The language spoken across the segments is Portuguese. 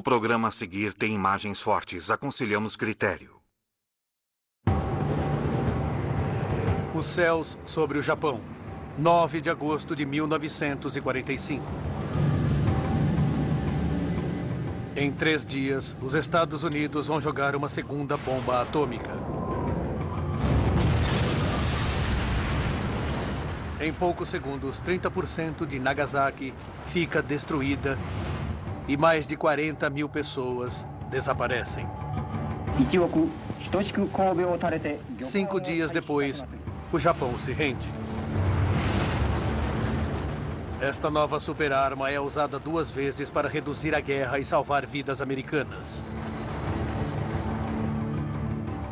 programa a seguir tem imagens fortes. Aconselhamos critério. Os céus sobre o Japão. 9 de agosto de 1945. Em 3 dias, os Estados Unidos vão jogar uma segunda bomba atômica. Em poucos segundos, 30% de Nagasaki fica destruída e mais de 40 mil pessoas desaparecem. 5 dias depois, o Japão se rende. Esta nova superarma é usada 2 vezes para reduzir a guerra e salvar vidas americanas.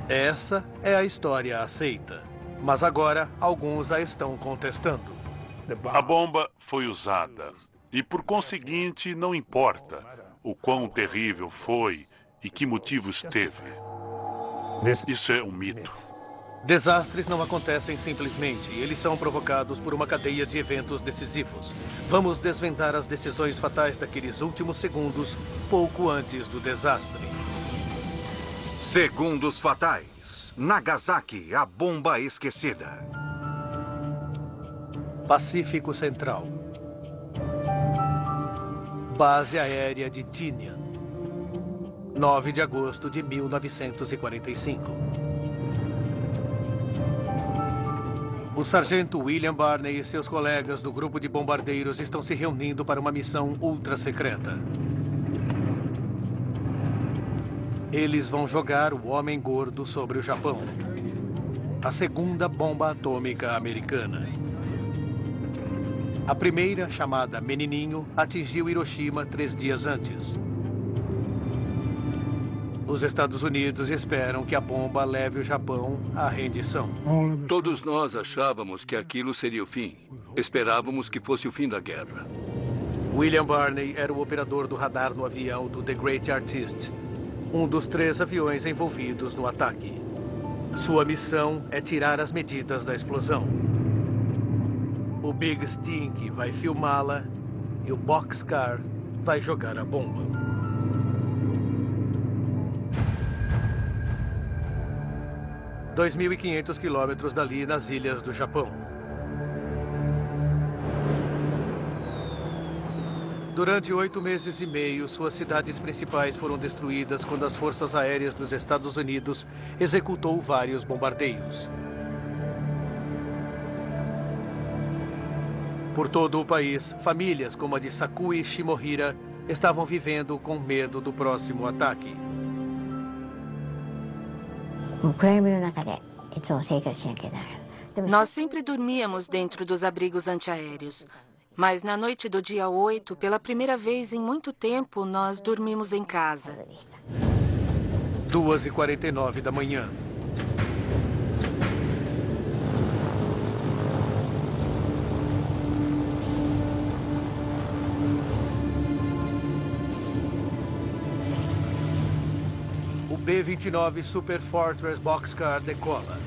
Essa é a história aceita. Mas agora, alguns a estão contestando. A bomba foi usada. E, por conseguinte, não importa o quão terrível foi e que motivos teve. Isso é um mito. Desastres não acontecem simplesmente. Eles são provocados por uma cadeia de eventos decisivos. Vamos desvendar as decisões fatais daqueles últimos segundos, pouco antes do desastre. Segundos fatais. Nagasaki, a bomba esquecida. Pacífico Central. Base aérea de Tinian. 9 de agosto de 1945. O sargento William Barney e seus colegas do grupo de bombardeiros estão se reunindo para uma missão ultra-secreta. Eles vão jogar o Homem Gordo sobre o Japão. A segunda bomba atômica americana. A primeira, chamada Menininho, atingiu Hiroshima 3 dias antes. Os Estados Unidos esperam que a bomba leve o Japão à rendição. Todos nós achávamos que aquilo seria o fim. Esperávamos que fosse o fim da guerra. William Barney era o operador do radar no avião do The Great Artist, um dos 3 aviões envolvidos no ataque. Sua missão é tirar as medidas da explosão. O Big Stink vai filmá-la e o Boxcar vai jogar a bomba. 2.500 quilômetros dali, nas ilhas do Japão. Durante 8 meses e meio, suas cidades principais foram destruídas quando as forças aéreas dos Estados Unidos executou vários bombardeios. Por todo o país, famílias como a de Sakui Shimohira estavam vivendo com medo do próximo ataque. Nós sempre dormíamos dentro dos abrigos antiaéreos. Mas na noite do dia 8, pela primeira vez em muito tempo, nós dormimos em casa. 2h49 da manhã. O B-29 Super Fortress Boxcar decola.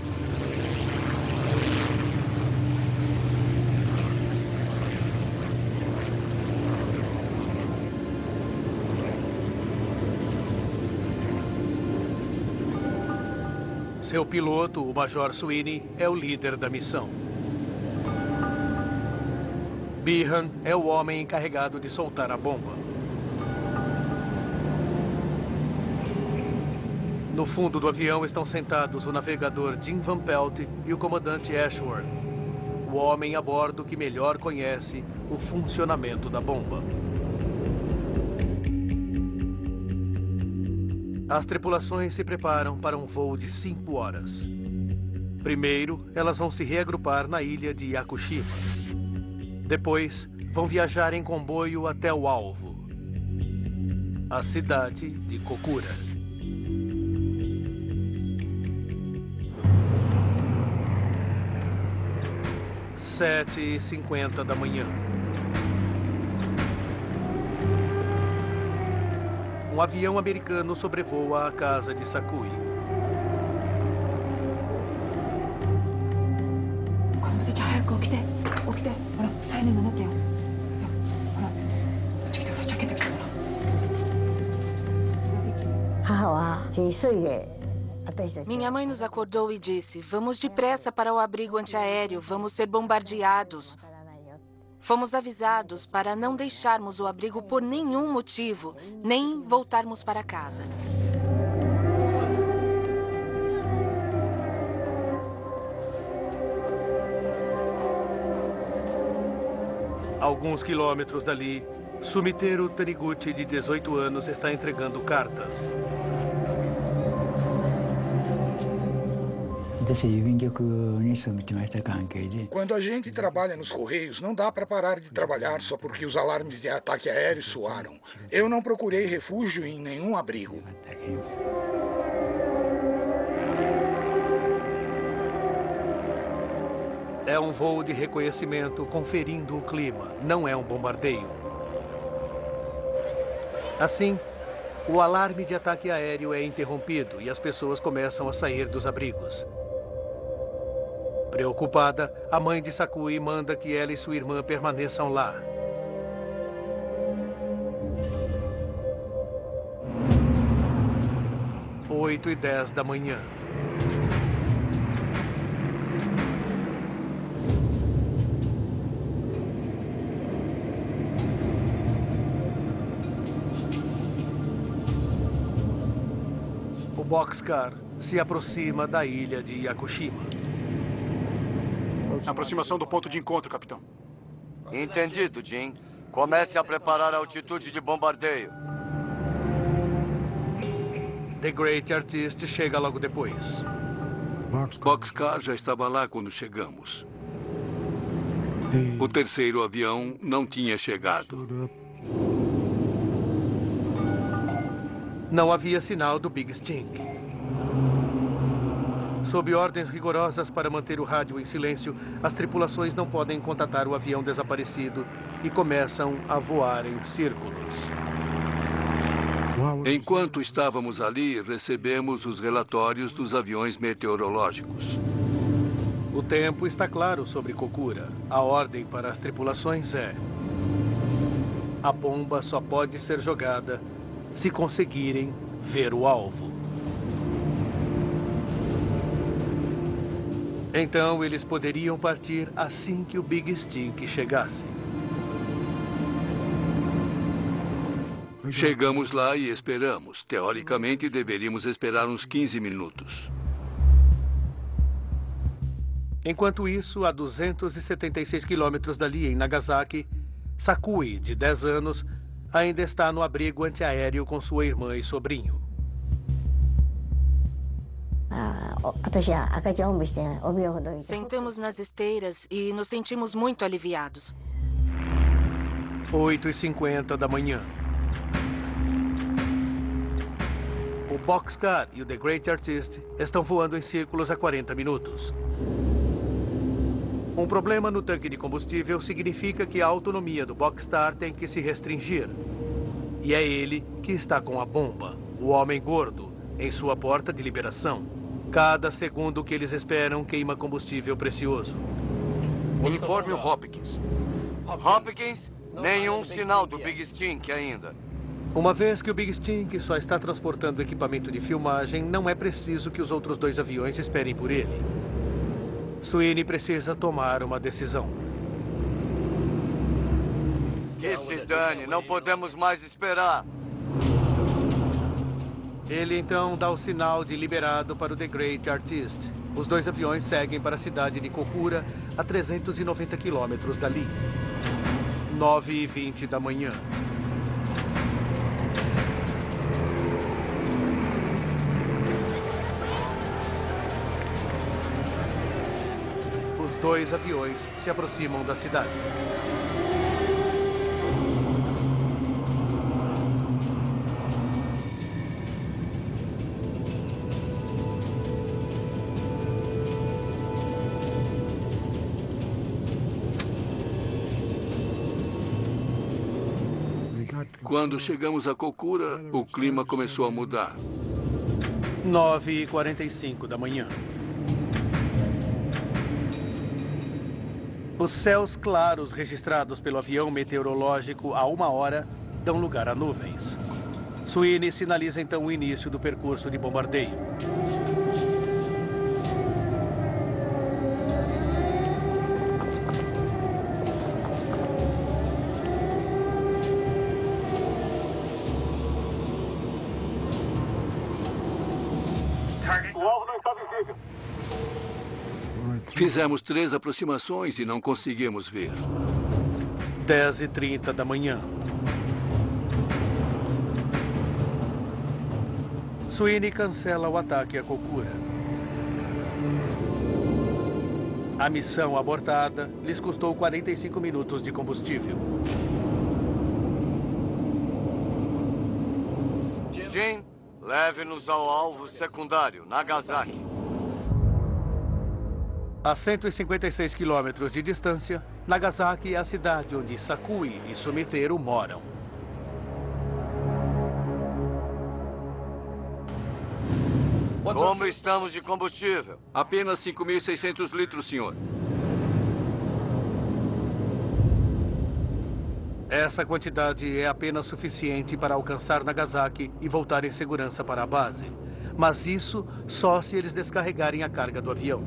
Seu piloto, o Major Sweeney, é o líder da missão. Behan é o homem encarregado de soltar a bomba. No fundo do avião estão sentados o navegador Jim Van Pelt e o comandante Ashworth, o homem a bordo que melhor conhece o funcionamento da bomba. As tripulações se preparam para um voo de 5 horas. Primeiro, elas vão se reagrupar na ilha de Yakushima. Depois, vão viajar em comboio até o alvo, a cidade de Kokura. 7h50 da manhã. Um avião americano sobrevoa a casa de Sakui. Minha mãe nos acordou e disse: vamos depressa para o abrigo antiaéreo, vamos ser bombardeados. Fomos avisados para não deixarmos o abrigo por nenhum motivo, nem voltarmos para casa. Alguns quilômetros dali, Sumiteru Taniguchi, de 18 anos, está entregando cartas. Quando a gente trabalha nos Correios, não dá para parar de trabalhar só porque os alarmes de ataque aéreo soaram. Eu não procurei refúgio em nenhum abrigo. É um voo de reconhecimento conferindo o clima, não é um bombardeio. Assim, o alarme de ataque aéreo é interrompido e as pessoas começam a sair dos abrigos. Preocupada, a mãe de Sakui manda que ela e sua irmã permaneçam lá. Às 8h10 da manhã. O Boxcar se aproxima da ilha de Yakushima. Aproximação do ponto de encontro, capitão. Entendido, Jim. Comece a preparar a altitude de bombardeio. The Great Artist chega logo depois. Boxcar já estava lá quando chegamos. O terceiro avião não tinha chegado. Não havia sinal do Big Stink. Sob ordens rigorosas para manter o rádio em silêncio, as tripulações não podem contatar o avião desaparecido e começam a voar em círculos. Enquanto estávamos ali, recebemos os relatórios dos aviões meteorológicos. O tempo está claro sobre Kokura. A ordem para as tripulações é: a bomba só pode ser jogada se conseguirem ver o alvo. Então, eles poderiam partir assim que o Big Stink chegasse. Chegamos lá e esperamos. Teoricamente, deveríamos esperar uns 15 minutos. Enquanto isso, a 276 quilômetros dali, em Nagasaki, Sakui, de 10 anos, ainda está no abrigo antiaéreo com sua irmã e sobrinho. Sentamos nas esteiras e nos sentimos muito aliviados. 8h50 da manhã. O Boxcar e o The Great Artist estão voando em círculos há 40 minutos. Um problema no tanque de combustível significa que a autonomia do Boxcar tem que se restringir. E é ele que está com a bomba, o homem gordo, em sua porta de liberação. Cada segundo que eles esperam queima combustível precioso. Informe o Hopkins. Hopkins, nenhum sinal do Big Stink ainda. Uma vez que o Big Stink só está transportando equipamento de filmagem, não é preciso que os outros dois aviões esperem por ele. Sweeney precisa tomar uma decisão. Que se dane, não podemos mais esperar. Ele então dá o sinal de liberado para o The Great Artist. Os dois aviões seguem para a cidade de Kokura, a 390 quilômetros dali. 9h20 da manhã. Os dois aviões se aproximam da cidade. Quando chegamos a Kokura, o clima começou a mudar. 9h45 da manhã. Os céus claros registrados pelo avião meteorológico há 1 hora dão lugar a nuvens. Sweeney sinaliza então o início do percurso de bombardeio. O alvo não está visível. Fizemos 3 aproximações e não conseguimos ver. 10h30 da manhã. Sweeney cancela o ataque a Kokura. A missão abortada lhes custou 45 minutos de combustível. Jim, leve-nos ao alvo secundário, Nagasaki. A 156 quilômetros de distância, Nagasaki é a cidade onde Sakui e Sumiteiro moram. Como estamos de combustível? Apenas 5.600 litros, senhor. Essa quantidade é apenas suficiente para alcançar Nagasaki e voltar em segurança para a base. Mas isso só se eles descarregarem a carga do avião.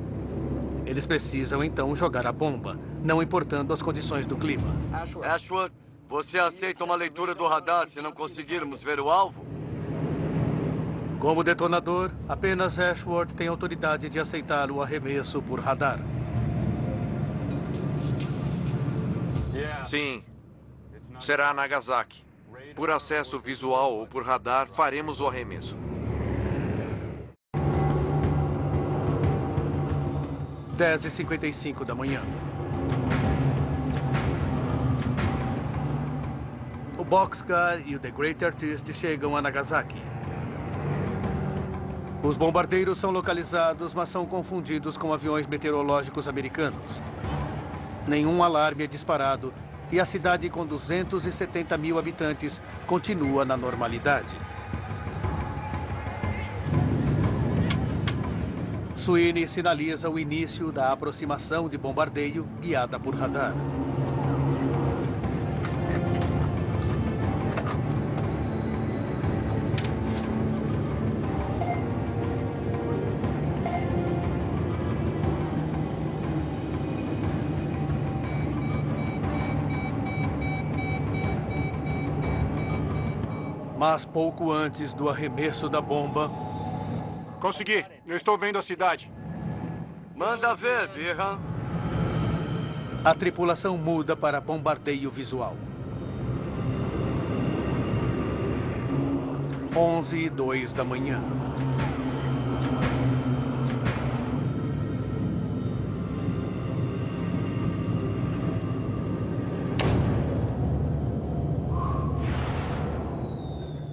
Eles precisam então jogar a bomba, não importando as condições do clima. Ashworth, você aceita uma leitura do radar se não conseguirmos ver o alvo? Como detonador, apenas Ashworth tem autoridade de aceitar o arremesso por radar. Sim. Será Nagasaki. Por acesso visual ou por radar, faremos o arremesso. 10h55 da manhã. O Boxcar e o The Great Artist chegam a Nagasaki. Os bombardeiros são localizados, mas são confundidos com aviões meteorológicos americanos. Nenhum alarme é disparado e a cidade com 270 mil habitantes continua na normalidade. Sweeney sinaliza o início da aproximação de bombardeio guiada por radar. Mas pouco antes do arremesso da bomba... Consegui. Eu estou vendo a cidade. Manda ver, Birra. A tripulação muda para bombardeio visual. 11h02 da manhã.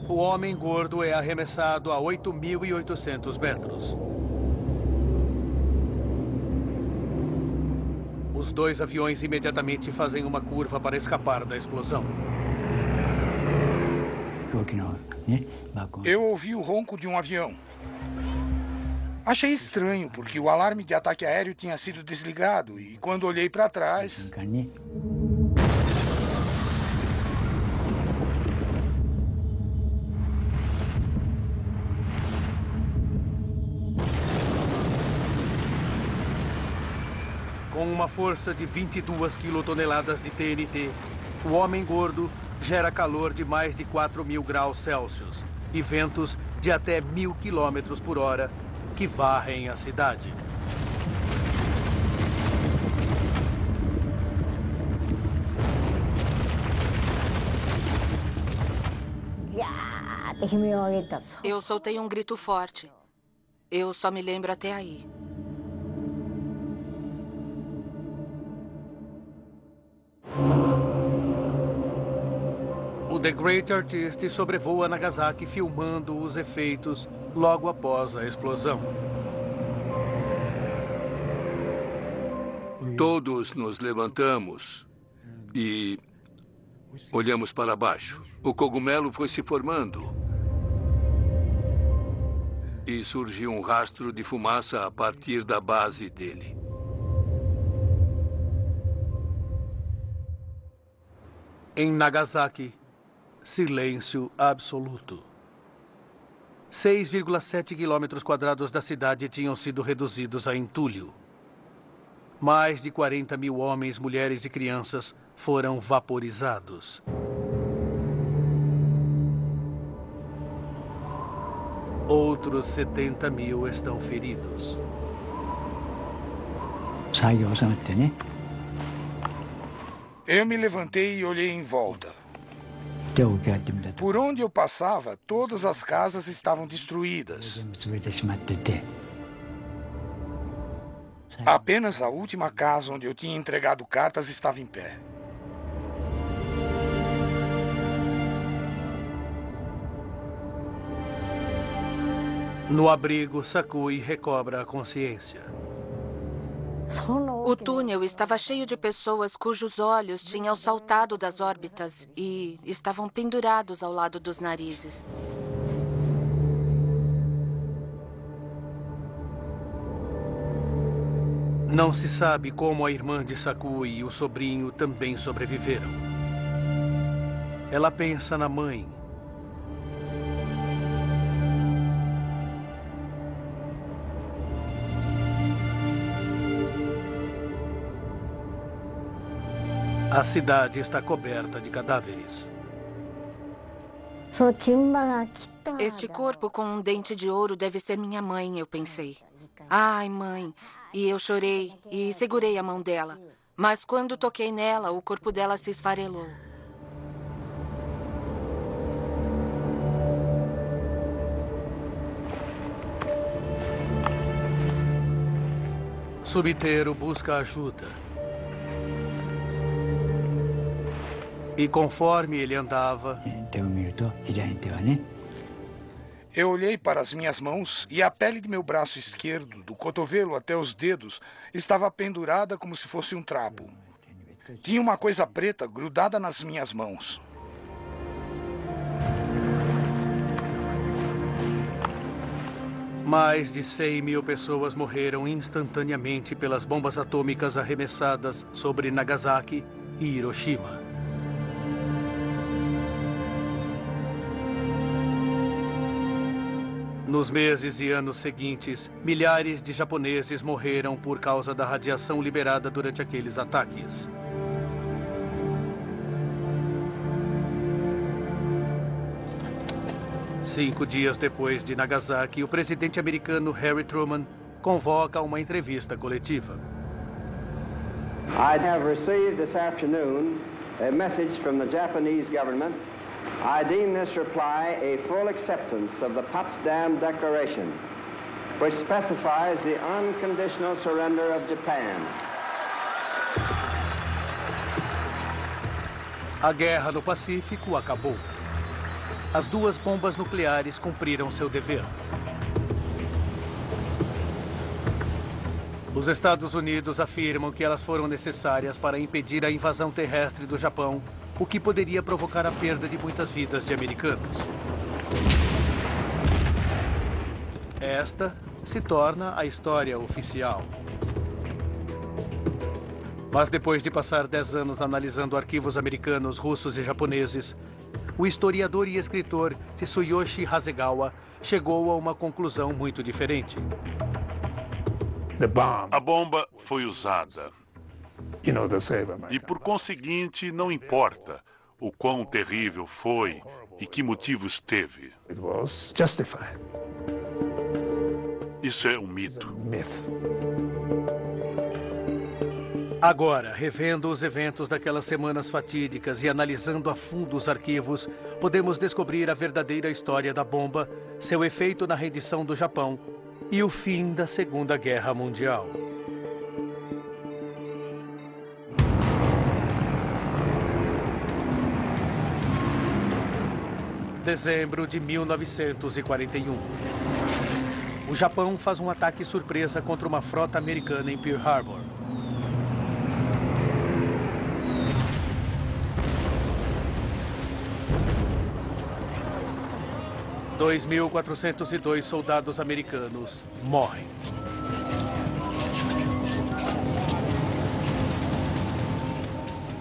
O homem gordo é arremessado a 8.800 metros. Os dois aviões imediatamente fazem uma curva para escapar da explosão. Eu ouvi o ronco de um avião. Achei estranho, porque o alarme de ataque aéreo tinha sido desligado e quando olhei para trás... Com uma força de 22 quilotoneladas de TNT, o homem gordo gera calor de mais de 4.000 graus Celsius e ventos de até 1.000 quilômetros por hora que varrem a cidade. Eu soltei um grito forte. Eu só me lembro até aí. O The Great Artist sobrevoa Nagasaki filmando os efeitos logo após a explosão. Todos nos levantamos e olhamos para baixo. O cogumelo foi se formando. E surgiu um rastro de fumaça a partir da base dele. Em Nagasaki, silêncio absoluto. 6,7 quilômetros quadrados da cidade tinham sido reduzidos a entulho. Mais de 40 mil homens, mulheres e crianças foram vaporizados. Outros 70 mil estão feridos. Eu me levantei e olhei em volta. Por onde eu passava, todas as casas estavam destruídas. Apenas a última casa onde eu tinha entregado cartas estava em pé. No abrigo, Sakui recobra a consciência. O túnel estava cheio de pessoas cujos olhos tinham saltado das órbitas e estavam pendurados ao lado dos narizes. Não se sabe como a irmã de Sakui e o sobrinho também sobreviveram. Ela pensa na mãe. A cidade está coberta de cadáveres. Este corpo com um dente de ouro deve ser minha mãe, eu pensei. Ai, mãe. E eu chorei e segurei a mão dela. Mas quando toquei nela, o corpo dela se esfarelou. Subiteiro busca ajuda. E conforme ele andava, eu olhei para as minhas mãos e a pele de meu braço esquerdo, do cotovelo até os dedos, estava pendurada como se fosse um trapo. Tinha uma coisa preta grudada nas minhas mãos. Mais de 100 mil pessoas morreram instantaneamente pelas bombas atômicas arremessadas sobre Nagasaki e Hiroshima. Nos meses e anos seguintes, milhares de japoneses morreram por causa da radiação liberada durante aqueles ataques. Cinco dias depois de Nagasaki, o presidente americano Harry Truman convoca uma entrevista coletiva. I have received this afternoon a message from the Japanese government. I deem this reply a full acceptance of the Potsdam Declaration, which specifies the unconditional surrender of Japan. A guerra no Pacífico acabou. As duas bombas nucleares cumpriram seu dever. Os Estados Unidos afirmam que elas foram necessárias para impedir a invasão terrestre do Japão, o que poderia provocar a perda de muitas vidas de americanos. Esta se torna a história oficial. Mas depois de passar 10 anos analisando arquivos americanos, russos e japoneses, o historiador e escritor Tsuyoshi Hasegawa chegou a uma conclusão muito diferente. A bomba foi usada. E, por conseguinte, não importa o quão terrível foi e que motivos teve. Isso é um mito. Agora, revendo os eventos daquelas semanas fatídicas e analisando a fundo os arquivos, podemos descobrir a verdadeira história da bomba, seu efeito na rendição do Japão e o fim da Segunda Guerra Mundial. Dezembro de 1941. O Japão faz um ataque surpresa contra uma frota americana em Pearl Harbor. – 2.402 soldados americanos morrem.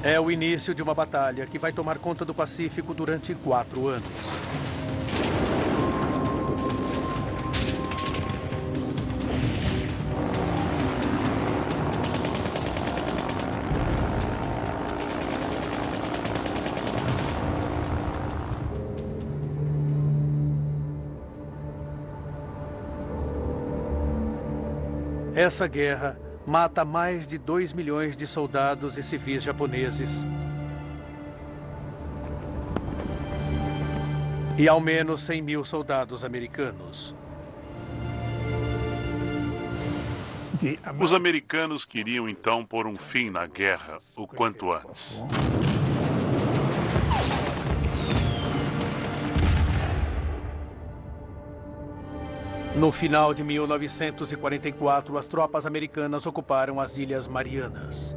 É o início de uma batalha que vai tomar conta do Pacífico durante 4 anos. Essa guerra mata mais de 2 milhões de soldados e civis japoneses e ao menos 100 mil soldados americanos. Os americanos queriam então pôr um fim na guerra o quanto antes. No final de 1944, as tropas americanas ocuparam as Ilhas Marianas.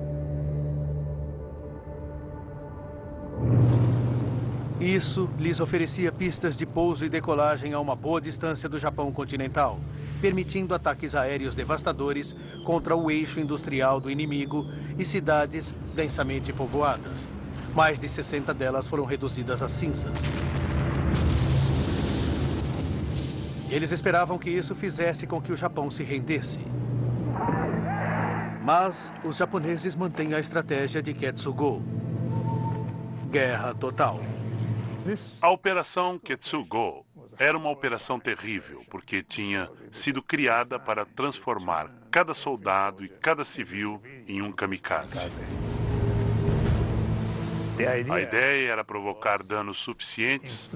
Isso lhes oferecia pistas de pouso e decolagem a uma boa distância do Japão continental, permitindo ataques aéreos devastadores contra o eixo industrial do inimigo e cidades densamente povoadas. Mais de 60 delas foram reduzidas a cinzas. Eles esperavam que isso fizesse com que o Japão se rendesse. Mas os japoneses mantêm a estratégia de Ketsugo. Guerra total. A Operação Ketsugo era uma operação terrível, porque tinha sido criada para transformar cada soldado e cada civil em um kamikaze. A ideia era provocar danos suficientes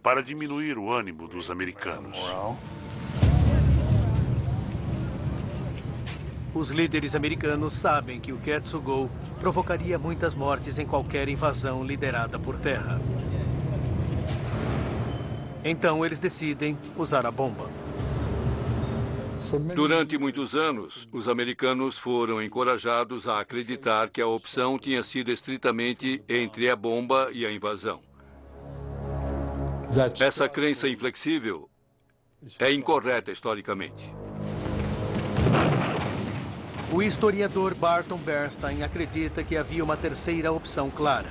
para diminuir o ânimo dos americanos. Os líderes americanos sabem que o Ketsugo provocaria muitas mortes em qualquer invasão liderada por terra. Então eles decidem usar a bomba. Durante muitos anos, os americanos foram encorajados a acreditar que a opção tinha sido estritamente entre a bomba e a invasão. Essa crença inflexível é incorreta historicamente. O historiador Barton Bernstein acredita que havia uma terceira opção clara: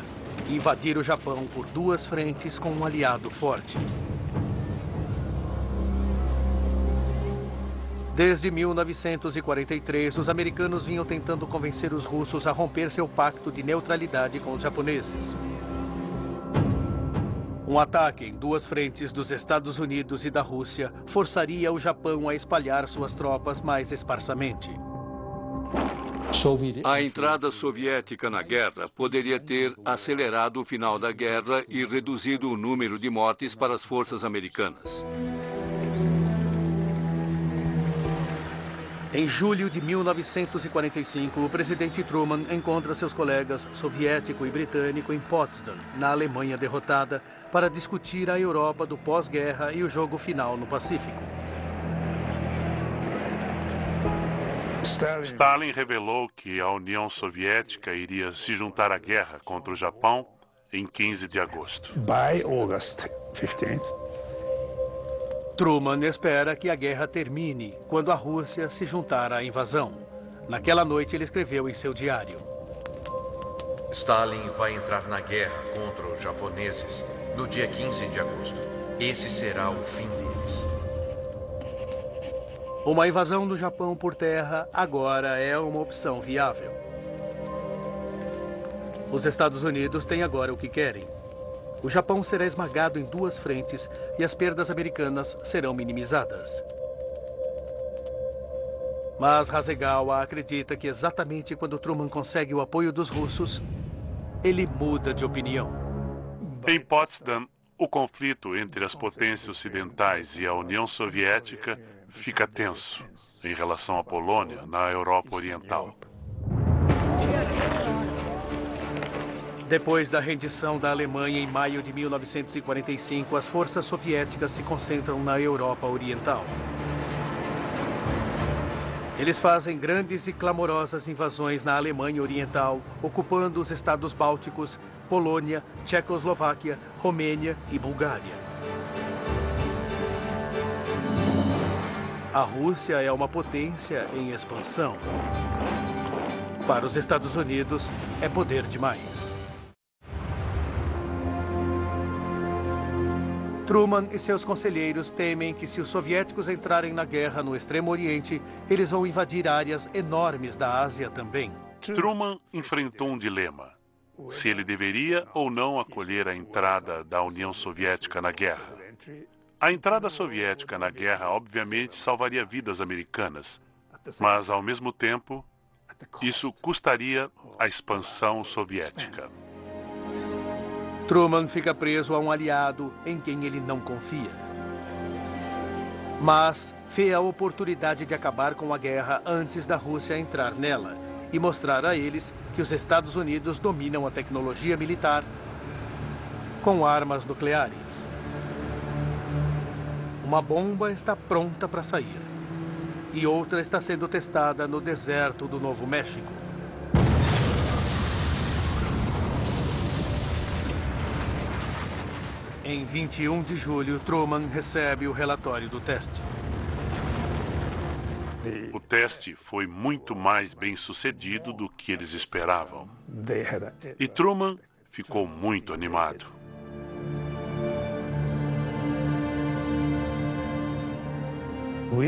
invadir o Japão por duas frentes com um aliado forte. Desde 1943, os americanos vinham tentando convencer os russos a romper seu pacto de neutralidade com os japoneses. Um ataque em duas frentes dos Estados Unidos e da Rússia forçaria o Japão a espalhar suas tropas mais esparsamente. A entrada soviética na guerra poderia ter acelerado o final da guerra e reduzido o número de mortes para as forças americanas. Em julho de 1945, o presidente Truman encontra seus colegas soviético e britânico em Potsdam, na Alemanha derrotada, para discutir a Europa do pós-guerra e o jogo final no Pacífico. Stalin revelou que a União Soviética iria se juntar à guerra contra o Japão em 15 de agosto. By August 15th. Truman espera que a guerra termine quando a Rússia se juntar à invasão. Naquela noite, ele escreveu em seu diário: Stalin vai entrar na guerra contra os japoneses no dia 15 de agosto. Esse será o fim deles. Uma invasão do Japão por terra agora é uma opção viável. Os Estados Unidos têm agora o que querem. O Japão será esmagado em duas frentes e as perdas americanas serão minimizadas. Mas Hasegawa acredita que exatamente quando Truman consegue o apoio dos russos, ele muda de opinião. Em Potsdam, o conflito entre as potências ocidentais e a União Soviética fica tenso em relação à Polônia, na Europa Oriental. Depois da rendição da Alemanha em maio de 1945, as forças soviéticas se concentram na Europa Oriental. Eles fazem grandes e clamorosas invasões na Alemanha Oriental, ocupando os estados bálticos, Polônia, Tchecoslováquia, Romênia e Bulgária. A Rússia é uma potência em expansão. Para os Estados Unidos, é poder demais. Truman e seus conselheiros temem que, se os soviéticos entrarem na guerra no Extremo Oriente, eles vão invadir áreas enormes da Ásia também. Truman enfrentou um dilema: se ele deveria ou não acolher a entrada da União Soviética na guerra. A entrada soviética na guerra, obviamente, salvaria vidas americanas, Mas, ao mesmo tempo, isso custaria a expansão soviética. Truman fica preso a um aliado em quem ele não confia. Mas vê a oportunidade de acabar com a guerra antes da Rússia entrar nela e mostrar a eles que os Estados Unidos dominam a tecnologia militar com armas nucleares. Uma bomba está pronta para sair e outra está sendo testada no deserto do Novo México. Em 21 de julho, Truman recebe o relatório do teste. O teste foi muito mais bem sucedido do que eles esperavam. E Truman ficou muito animado.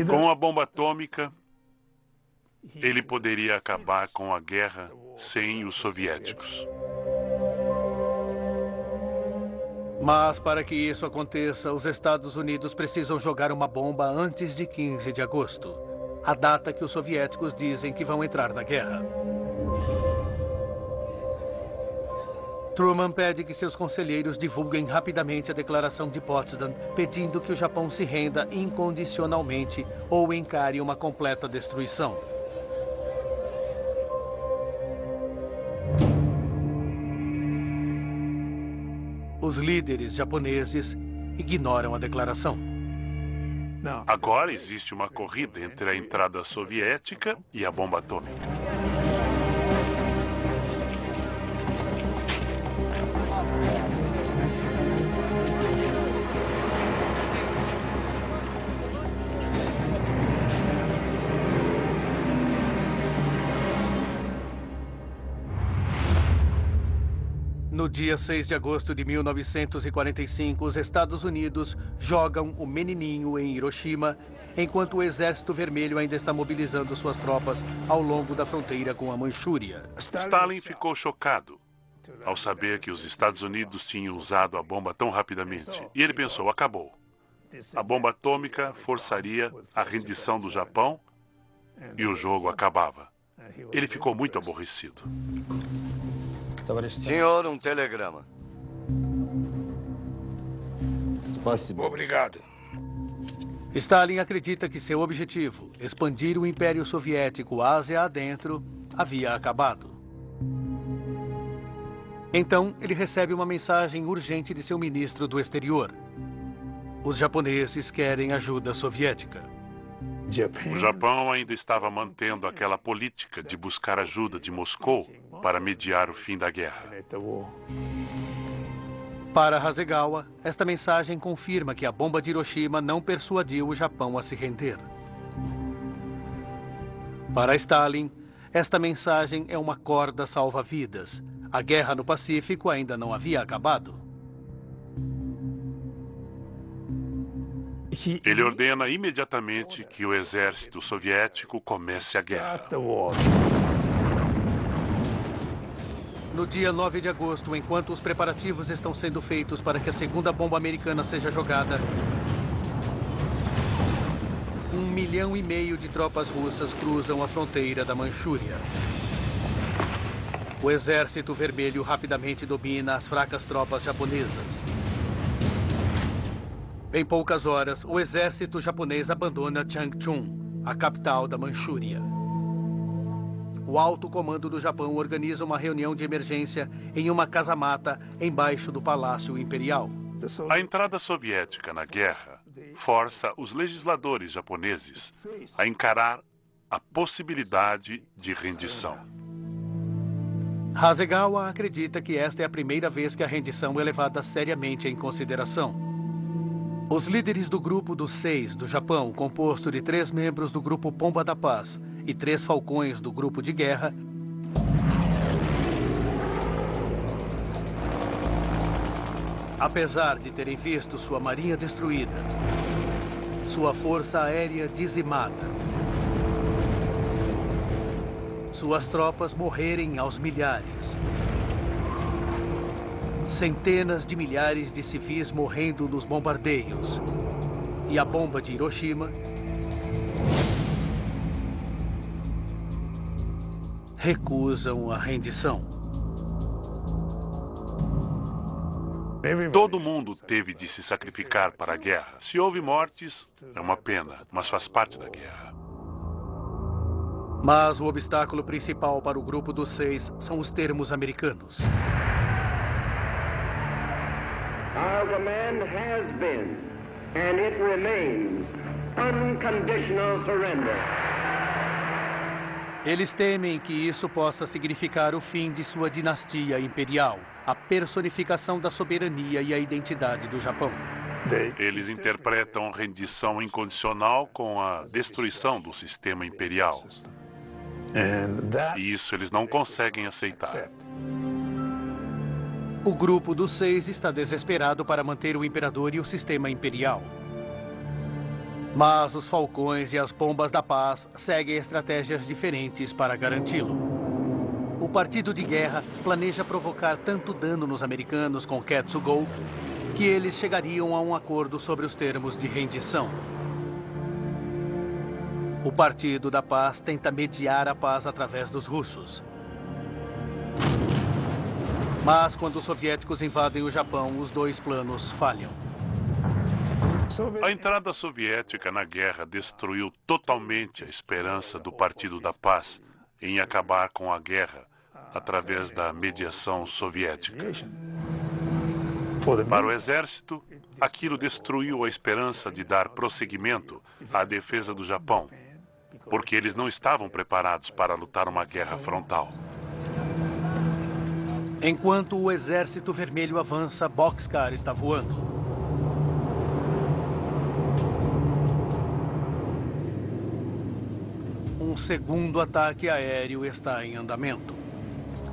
Com a bomba atômica, ele poderia acabar com a guerra sem os soviéticos. Mas para que isso aconteça, os Estados Unidos precisam jogar uma bomba antes de 15 de agosto, a data que os soviéticos dizem que vão entrar na guerra. Truman pede que seus conselheiros divulguem rapidamente a declaração de Potsdam, pedindo que o Japão se renda incondicionalmente ou encare uma completa destruição. Os líderes japoneses ignoram a declaração. Agora existe uma corrida entre a entrada soviética e a bomba atômica. No dia 6 de agosto de 1945, os Estados Unidos jogam o menininho em Hiroshima, enquanto o Exército Vermelho ainda está mobilizando suas tropas ao longo da fronteira com a Manchúria. Stalin ficou chocado ao saber que os Estados Unidos tinham usado a bomba tão rapidamente. E ele pensou, acabou. A bomba atômica forçaria a rendição do Japão e o jogo acabava. Ele ficou muito aborrecido. Senhor, um telegrama. Obrigado. Stalin acredita que seu objetivo, expandir o Império Soviético Ásia adentro, havia acabado. Então, ele recebe uma mensagem urgente de seu ministro do exterior. Os japoneses querem ajuda soviética. O Japão ainda estava mantendo aquela política de buscar ajuda de Moscou para mediar o fim da guerra. Para Hasegawa, esta mensagem confirma que a bomba de Hiroshima não persuadiu o Japão a se render. Para Stalin, esta mensagem é uma corda salva-vidas. A guerra no Pacífico ainda não havia acabado. Ele ordena imediatamente que o exército soviético comece a guerra. No dia 9 de agosto, enquanto os preparativos estão sendo feitos para que a segunda bomba americana seja jogada, 1,5 milhão de tropas russas cruzam a fronteira da Manchúria. O Exército Vermelho rapidamente domina as fracas tropas japonesas. Em poucas horas, o exército japonês abandona Changchun, a capital da Manchúria. O alto comando do Japão organiza uma reunião de emergência em uma casa-mata embaixo do Palácio Imperial. A entrada soviética na guerra força os legisladores japoneses a encarar a possibilidade de rendição. Hasegawa acredita que esta é a primeira vez que a rendição é levada seriamente em consideração. Os líderes do Grupo dos 6 do Japão, composto de 3 membros do Grupo Pomba da Paz e 3 falcões do Grupo de Guerra, apesar de terem visto sua marinha destruída, sua força aérea dizimada, suas tropas morrerem aos milhares, centenas de milhares de civis morrendo nos bombardeios, e a bomba de Hiroshima recusam a rendição. Todo mundo teve de se sacrificar para a guerra. Se houve mortes, é uma pena, mas faz parte da guerra. Mas o obstáculo principal para o grupo dos 6 são os termos americanos. Our command has been, and it remains, unconditional surrender. Eles temem que isso possa significar o fim de sua dinastia imperial, a personificação da soberania e a identidade do Japão. Eles interpretam rendição incondicional com a destruição do sistema imperial. E isso eles não conseguem aceitar. O grupo dos 6 está desesperado para manter o imperador e o sistema imperial. Mas os falcões e as bombas da paz seguem estratégias diferentes para garanti-lo. O partido de guerra planeja provocar tanto dano nos americanos com Ketsugo que eles chegariam a um acordo sobre os termos de rendição. O Partido da Paz tenta mediar a paz através dos russos. Mas quando os soviéticos invadem o Japão, os dois planos falham. A entrada soviética na guerra destruiu totalmente a esperança do Partido da Paz em acabar com a guerra através da mediação soviética. Para o exército, aquilo destruiu a esperança de dar prosseguimento à defesa do Japão, porque eles não estavam preparados para lutar uma guerra frontal. Enquanto o Exército Vermelho avança, Boxcar está voando. Um segundo ataque aéreo está em andamento.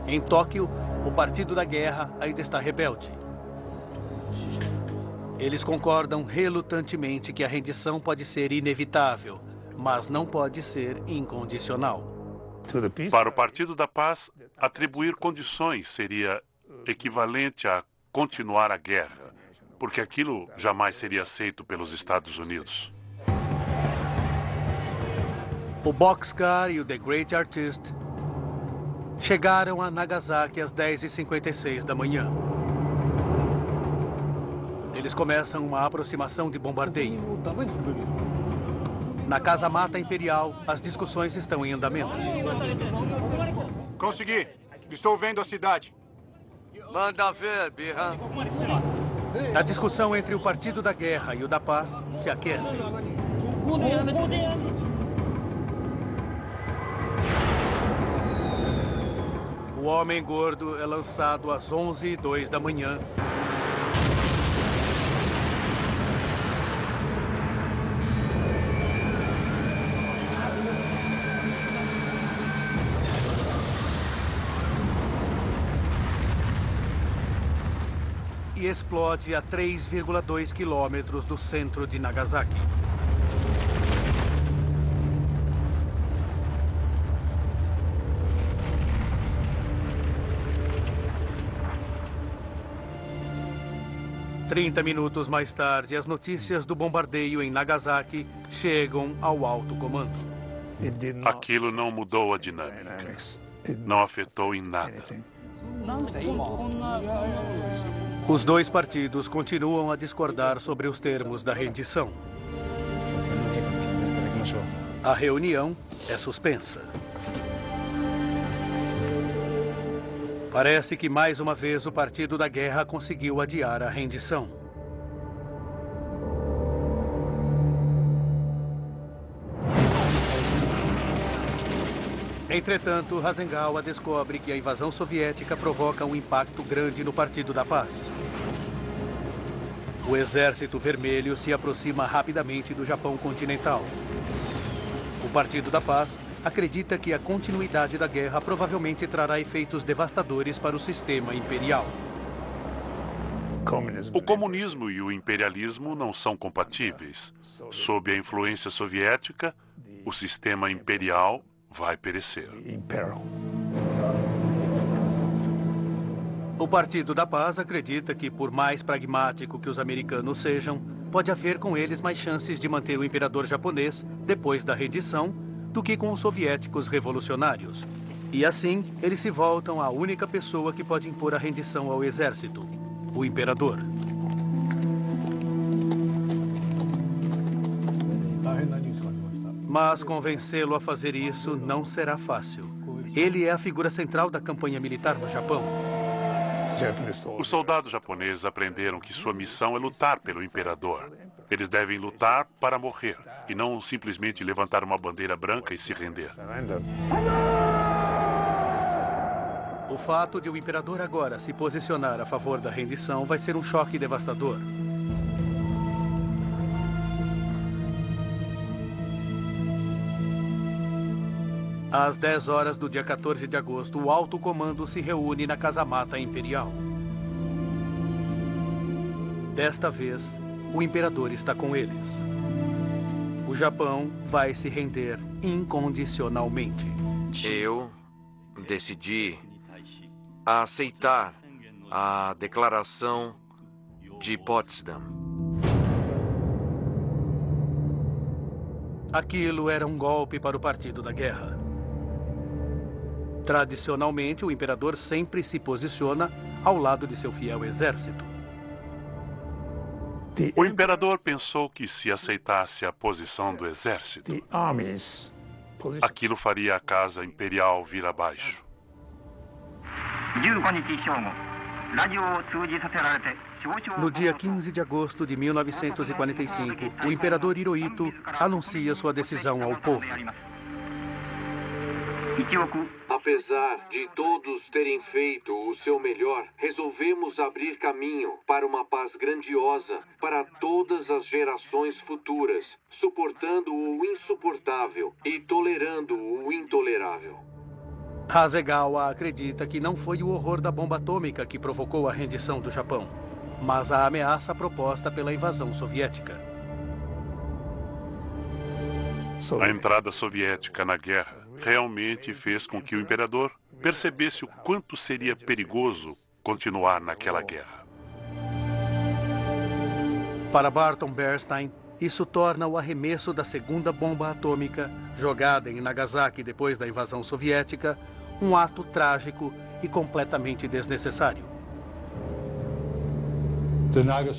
Em Tóquio, o Partido da Guerra ainda está rebelde. Eles concordam relutantemente que a rendição pode ser inevitável, mas não pode ser incondicional. Para o Partido da Paz, atribuir condições seria equivalente a continuar a guerra, porque aquilo jamais seria aceito pelos Estados Unidos. O Boxcar e o The Great Artist chegaram a Nagasaki às 10h56 da manhã. Eles começam uma aproximação de bombardeio. Na Casa-Mata Imperial, as discussões estão em andamento. Consegui. Estou vendo a cidade. Manda ver, Birra. A discussão entre o Partido da Guerra e o da Paz se aquece. O Homem Gordo é lançado às 11h02 da manhã. E explode a 3,2 quilômetros do centro de Nagasaki. Trinta minutos mais tarde, as notícias do bombardeio em Nagasaki chegam ao alto comando. Aquilo não mudou a dinâmica. Não afetou em nada. Os dois partidos continuam a discordar sobre os termos da rendição. A reunião é suspensa. Parece que mais uma vez o Partido da Guerra conseguiu adiar a rendição. Entretanto, Hasegawa descobre que a invasão soviética provoca um impacto grande no Partido da Paz. O Exército Vermelho se aproxima rapidamente do Japão continental. O Partido da Paz acredita que a continuidade da guerra provavelmente trará efeitos devastadores para o sistema imperial. O comunismo e o imperialismo não são compatíveis. Sob a influência soviética, o sistema imperial vai perecer. O Partido da Paz acredita que, por mais pragmático que os americanos sejam, pode haver com eles mais chances de manter o imperador japonês depois da rendição do que com os soviéticos revolucionários. E assim, eles se voltam à única pessoa que pode impor a rendição ao exército, o imperador. Mas convencê-lo a fazer isso não será fácil. Ele é a figura central da campanha militar no Japão. Os soldados japoneses aprenderam que sua missão é lutar pelo imperador. Eles devem lutar para morrer, e não simplesmente levantar uma bandeira branca e se render. O fato de o imperador agora se posicionar a favor da rendição vai ser um choque devastador. Às 10 horas do dia 14 de agosto, o alto comando se reúne na casamata imperial. Desta vez, o imperador está com eles. O Japão vai se render incondicionalmente. Eu decidi aceitar a declaração de Potsdam. Aquilo era um golpe para o Partido da Guerra. Tradicionalmente, o imperador sempre se posiciona ao lado de seu fiel exército. O imperador pensou que se aceitasse a posição do exército, aquilo faria a casa imperial vir abaixo. No dia 15 de agosto de 1945, o imperador Hirohito anuncia sua decisão ao povo. Apesar de todos terem feito o seu melhor, resolvemos abrir caminho para uma paz grandiosa para todas as gerações futuras, suportando o insuportável e tolerando o intolerável. Hasegawa acredita que não foi o horror da bomba atômica que provocou a rendição do Japão, mas a ameaça proposta pela invasão soviética. A entrada soviética na guerra realmente fez com que o imperador percebesse o quanto seria perigoso continuar naquela guerra. Para Barton Bernstein, isso torna o arremesso da segunda bomba atômica, jogada em Nagasaki depois da invasão soviética, um ato trágico e completamente desnecessário.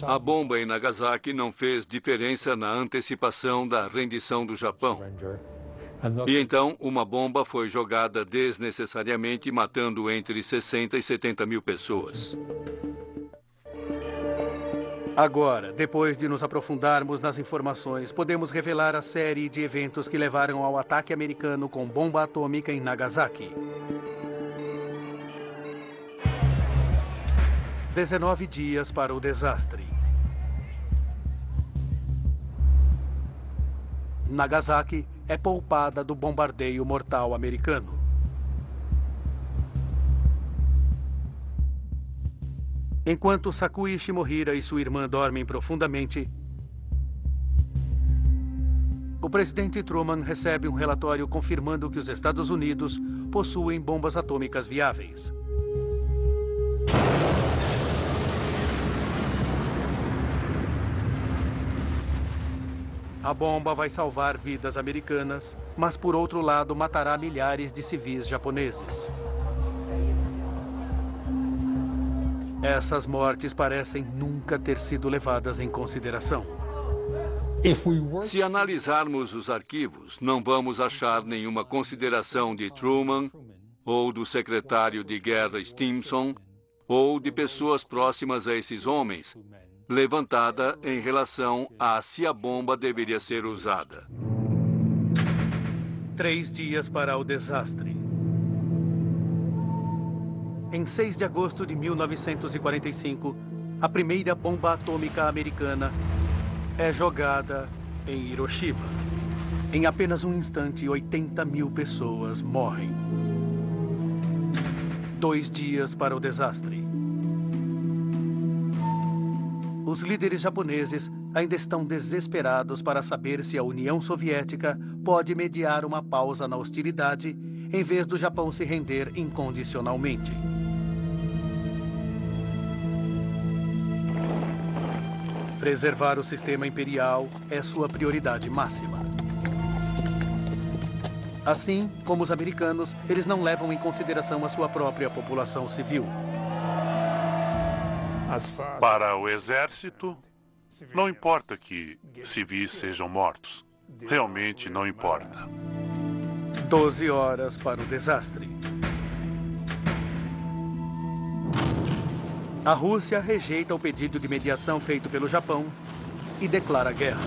A bomba em Nagasaki não fez diferença na antecipação da rendição do Japão. E então, uma bomba foi jogada desnecessariamente, matando entre 60 e 70 mil pessoas. Agora, depois de nos aprofundarmos nas informações, podemos revelar a série de eventos que levaram ao ataque americano com bomba atômica em Nagasaki. 19 dias para o desastre. Nagasaki é poupada do bombardeio mortal americano. Enquanto Sakui Shimohira e sua irmã dormem profundamente, o presidente Truman recebe um relatório confirmando que os Estados Unidos possuem bombas atômicas viáveis. A bomba vai salvar vidas americanas, mas por outro lado matará milhares de civis japoneses. Essas mortes parecem nunca ter sido levadas em consideração. Se analisarmos os arquivos, não vamos achar nenhuma consideração de Truman, ou do secretário de guerra Stimson, ou de pessoas próximas a esses homens, levantada em relação a se a bomba deveria ser usada. 3 dias para o desastre. Em 6 de agosto de 1945, a primeira bomba atômica americana é jogada em Hiroshima. Em apenas um instante, 80 mil pessoas morrem. 2 dias para o desastre. Os líderes japoneses ainda estão desesperados para saber se a União Soviética pode mediar uma pausa na hostilidade em vez do Japão se render incondicionalmente. Preservar o sistema imperial é sua prioridade máxima. Assim como os americanos, eles não levam em consideração a sua própria população civil. Para o exército, não importa que civis sejam mortos. Realmente não importa. 12 horas para o desastre. A Rússia rejeita o pedido de mediação feito pelo Japão e declara guerra.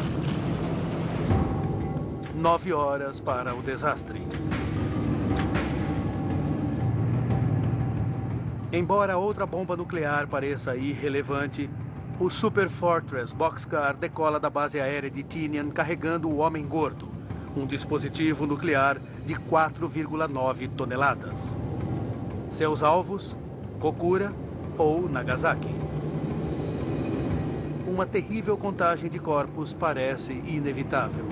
9 horas para o desastre. Embora outra bomba nuclear pareça irrelevante, o Super Fortress Boxcar decola da base aérea de Tinian carregando o Homem Gordo, um dispositivo nuclear de 4,9 toneladas. Seus alvos, Kokura ou Nagasaki. Uma terrível contagem de corpos parece inevitável.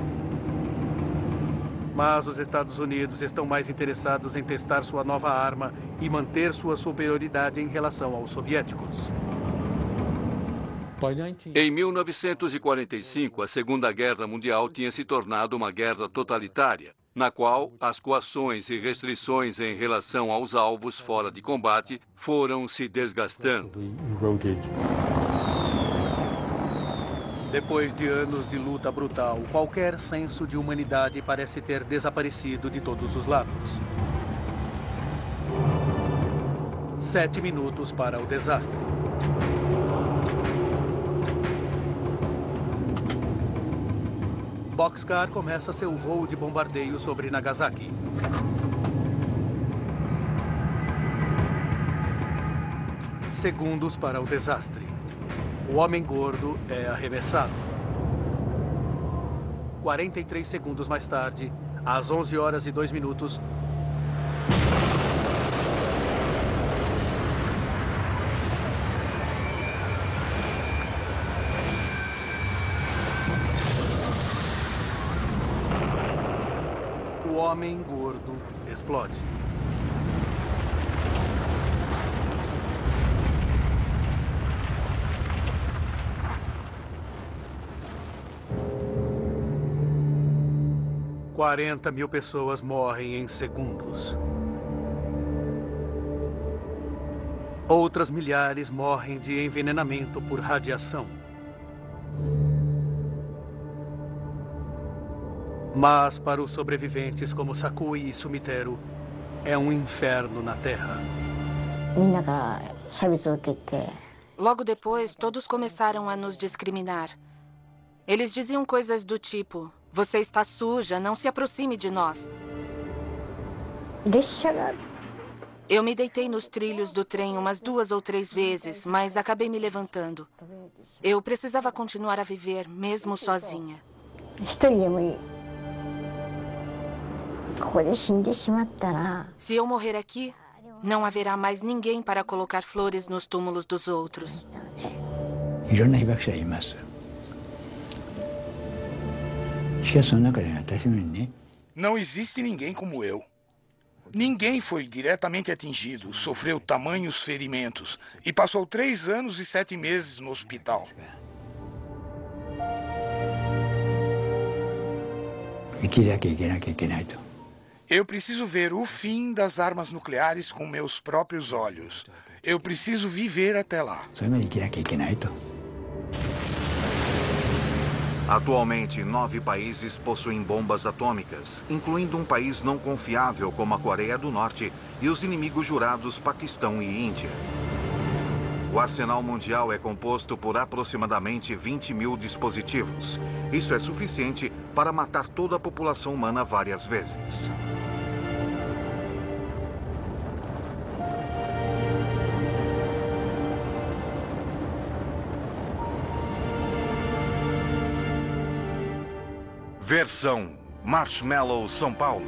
Mas os Estados Unidos estão mais interessados em testar sua nova arma e manter sua superioridade em relação aos soviéticos. Em 1945, a Segunda Guerra Mundial tinha se tornado uma guerra totalitária, na qual as coações e restrições em relação aos alvos fora de combate foram se desgastando. Depois de anos de luta brutal, qualquer senso de humanidade parece ter desaparecido de todos os lados. 7 minutos para o desastre. Boxcar começa seu voo de bombardeio sobre Nagasaki. Segundos para o desastre. O Homem Gordo é arremessado. 43 segundos mais tarde, às 11 horas e 2 minutos, o Homem Gordo explode. $40.000 pessoas morrem em segundos. Outras milhares morrem de envenenamento por radiação. Mas para os sobreviventes como Sakui e Sumiteru, é um inferno na Terra. Logo depois, todos começaram a nos discriminar. Eles diziam coisas do tipo: "Você está suja, não se aproxime de nós." Eu me deitei nos trilhos do trem umas 2 ou 3 vezes, mas acabei me levantando. Eu precisava continuar a viver, mesmo sozinha. Se eu morrer aqui, não haverá mais ninguém para colocar flores nos túmulos dos outros. Não existe ninguém como eu. Ninguém foi diretamente atingido, sofreu tamanhos ferimentos e passou 3 anos e 7 meses no hospital. Eu preciso ver o fim das armas nucleares com meus próprios olhos. Eu preciso viver até lá. Atualmente, 9 países possuem bombas atômicas, incluindo um país não confiável como a Coreia do Norte e os inimigos jurados Paquistão e Índia. O arsenal mundial é composto por aproximadamente 20.000 dispositivos. Isso é suficiente para matar toda a população humana várias vezes. Versão Marshmallow São Paulo.